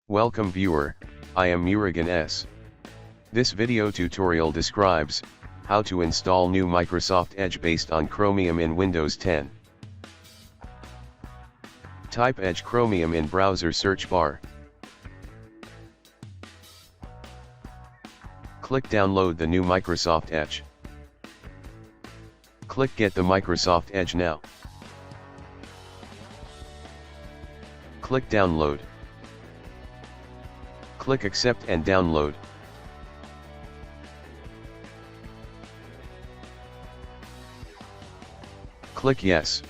Welcome viewer, I am Murugan S. This video tutorial describes how to install new Microsoft Edge based on Chromium in Windows 10. Type Edge Chromium in browser search bar. Click download the new Microsoft Edge. Click get the Microsoft Edge now. Click download. Click accept and download. Click yes.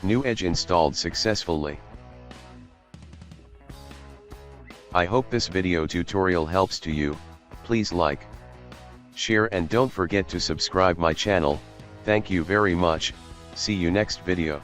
New Edge installed successfully. I hope this video tutorial helps to you. Please like, share and don't forget to subscribe my channel. Thank you very much. See you next video.